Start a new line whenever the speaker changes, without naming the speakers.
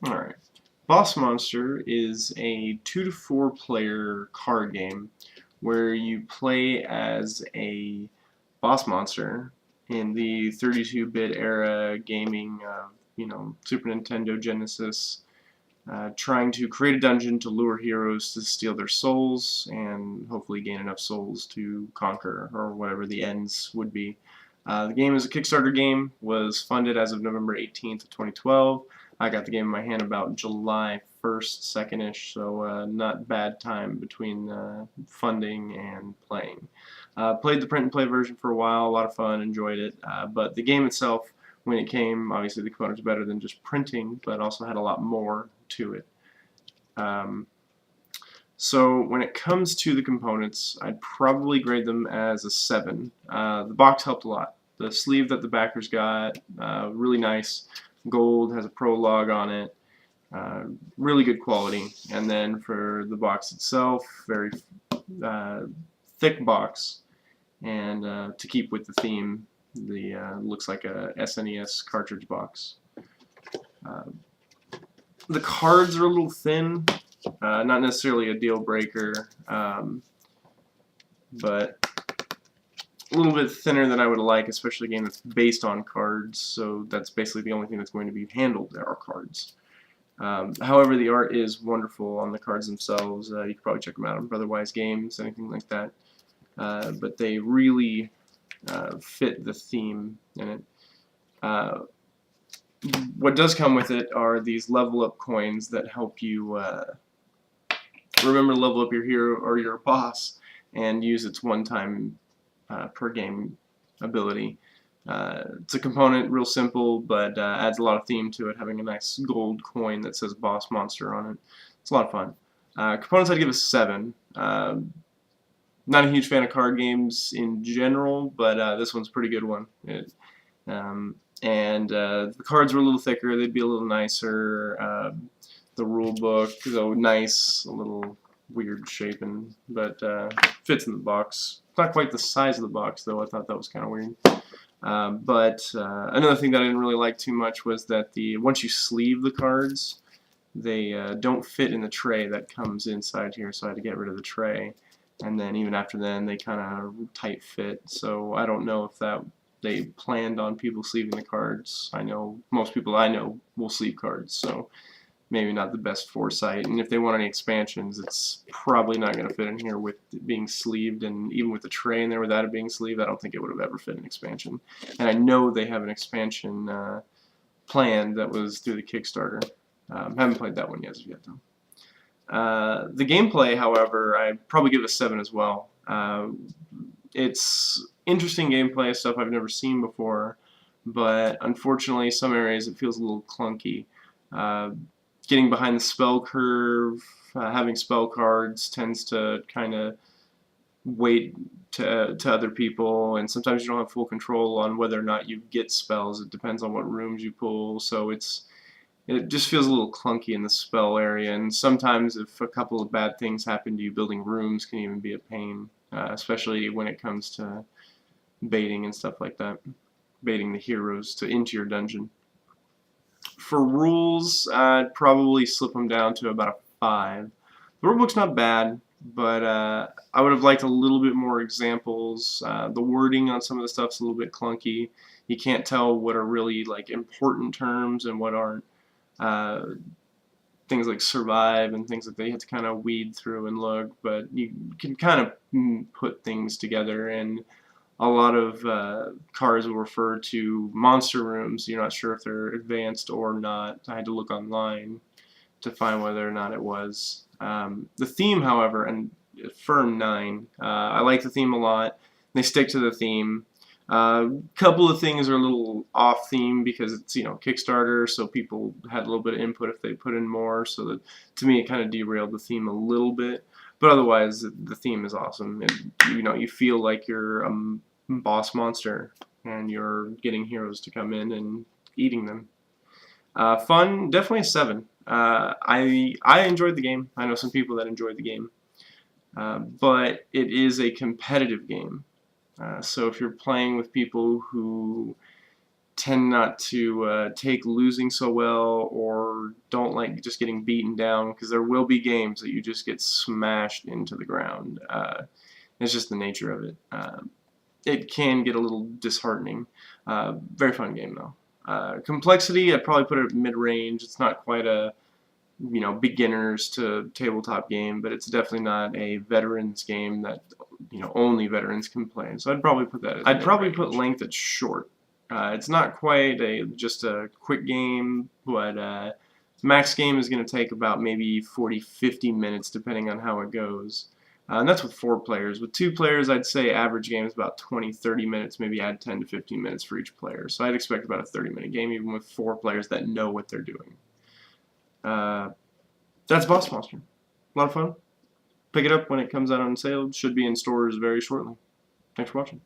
Alright. Boss Monster is a 2 to 4 player card game where you play as a boss monster in the 32-bit era gaming, Super Nintendo Genesis, trying to create a dungeon to lure heroes to steal their souls and hopefully gain enough souls to conquer, or whatever the ends would be. The game is a Kickstarter game, was funded as of November 18th of 2012. I got the game in my hand about July 1st, 2nd-ish, so not bad time between funding and playing. Played the print and play version for a while, a lot of fun, enjoyed it, but the game itself, when it came, obviously the components better than just printing, but also had a lot more to it. Um, so when it comes to the components, I'd probably grade them as a 7. The box helped a lot. The sleeve that the backers got, really nice. Gold, has a prologue on it. Really good quality. And then for the box itself, very thick box. And to keep with the theme, looks like a SNES cartridge box. The cards are a little thin, not necessarily a deal breaker, but a little bit thinner than I would like, especially a game that's based on cards, so that's basically the only thing that's going to be handled are cards. However, the art is wonderful on the cards themselves. You can probably check them out on Brotherwise Games, anything like that. But they really fit the theme in it. What does come with it are these level up coins that help you remember to level up your hero or your boss and use its one-time per game ability. It's a component, real simple, but adds a lot of theme to it, having a nice gold coin that says Boss Monster on it. It's a lot of fun. Components I'd give a 7. Not a huge fan of card games in general, but this one's a pretty good one. The cards were a little thicker, they'd be a little nicer. The rule book, though nice, a little weird shaping, but fits in the box. Not quite the size of the box, though. I thought that was kind of weird. Another thing that I didn't really like too much was that once you sleeve the cards, they don't fit in the tray that comes inside here, so I had to get rid of the tray. And then even after then, they kind of tight fit. So I don't know if they planned on people sleeving the cards. I know most people I know will sleeve cards, so maybe not the best foresight. And if they want any expansions, it's probably not going to fit in here with it being sleeved, and even with the tray in there without it being sleeved, I don't think it would have ever fit an expansion. And I know they have an expansion planned that was through the Kickstarter. Haven't played that one as of yet, though. The gameplay, however, I'd probably give it a 7 as well. It's interesting gameplay, stuff I've never seen before, but unfortunately some areas it feels a little clunky. Getting behind the spell curve, having spell cards tends to kind of wait to other people, and sometimes you don't have full control on whether or not you get spells. It depends on what rooms you pull, so it just feels a little clunky in the spell area, and sometimes if a couple of bad things happen to you, building rooms can even be a pain, especially when it comes to baiting and stuff like that, baiting the heroes into your dungeon. For rules, I'd probably slip them down to about a 5. The rulebook's not bad, but I would have liked a little bit more examples. The wording on some of the stuff's a little bit clunky. You can't tell what are really like important terms and what aren't. Things like survive and things that they have to kind of weed through and look, but you can kind of put things together, and a lot of cards will refer to monster rooms. You're not sure if they're advanced or not. I had to look online to find whether or not it was. The theme, however, and firm 9. I like the theme a lot. They stick to the theme. Couple of things are a little off theme because it's Kickstarter, so people had a little bit of input if they put in more. So that, to me, it kind of derailed the theme a little bit. But otherwise, the theme is awesome. You feel like you're a boss monster and you're getting heroes to come in and eating them. Fun, definitely a 7. I enjoyed the game. I know some people that enjoyed the game, but it is a competitive game. So if you're playing with people who tend not to take losing so well, or don't like just getting beaten down, because there will be games that you just get smashed into the ground. It's just the nature of it. It can get a little disheartening. Very fun game though. Complexity, I'd probably put it at mid-range. It's not quite a beginners to tabletop game, but it's definitely not a veterans game that only veterans can play. So I'd probably put that. I'd probably put length at short. It's not quite just a quick game, but max game is going to take about maybe 40-50 minutes depending on how it goes. And that's with 4 players. With 2 players, I'd say average game is about 20-30 minutes, maybe add 10 to 15 minutes for each player. So I'd expect about a 30-minute game, even with 4 players that know what they're doing. That's Boss Monster. A lot of fun. Pick it up when it comes out on sale. It should be in stores very shortly. Thanks for watching.